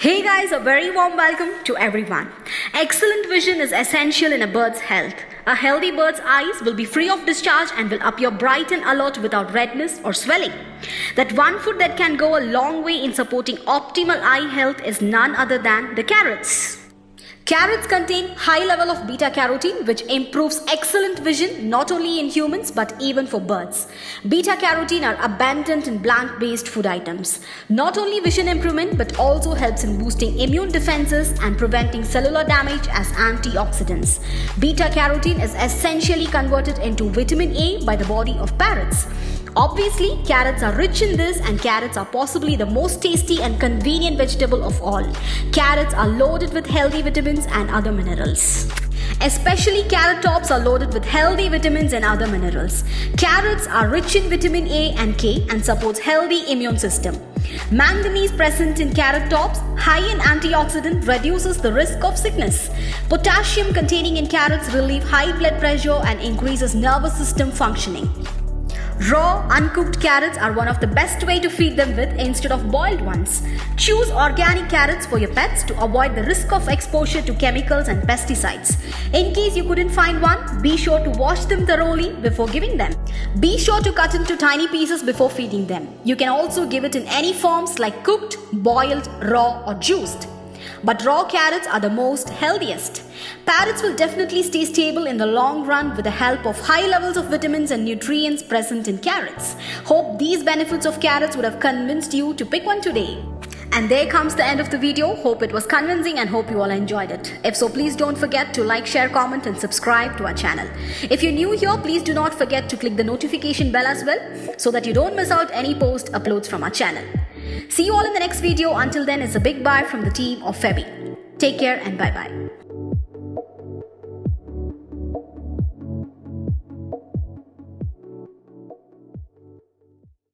Hey guys, a very warm welcome to everyone. Excellent vision is essential in a bird's health. A healthy bird's eyes will be free of discharge and will appear bright and alert without redness or swelling. That one food that can go a long way in supporting optimal eye health is none other than the carrots. Carrots contain high level of beta-carotene which improves excellent vision not only in humans but even for birds. Beta-carotene are abundant in plant-based food items. Not only vision improvement but also helps in boosting immune defenses and preventing cellular damage as antioxidants. Beta-carotene is essentially converted into vitamin A by the body of parrots. Obviously, carrots are rich in this and carrots are possibly the most tasty and convenient vegetable of all. Carrots are loaded with healthy vitamins and other minerals. Especially carrot tops are loaded with healthy vitamins and other minerals. Carrots are rich in vitamin A and K and supports healthy immune system. Manganese present in carrot tops, high in antioxidant, reduces the risk of sickness. Potassium containing in carrots relieve high blood pressure and increases nervous system functioning. Raw, uncooked carrots are one of the best way to feed them with instead of boiled ones. Choose organic carrots for your pets to avoid the risk of exposure to chemicals and pesticides. In case you couldn't find one, be sure to wash them thoroughly before giving them. Be sure to cut into tiny pieces before feeding them. You can also give it in any forms like cooked, boiled, raw or juiced. But raw carrots are the most healthiest. Parrots will definitely stay stable in the long run with the help of high levels of vitamins and nutrients present in carrots. Hope these benefits of carrots would have convinced you to pick one today. And there comes the end of the video. Hope it was convincing and hope you all enjoyed it. If so, please don't forget to like, share, comment and subscribe to our channel. If you're new here, please do not forget to click the notification bell as well so that you don't miss out any post uploads from our channel. See you all in the next video. Until then, it's a big bye from the team of FEBI. Take care and bye-bye.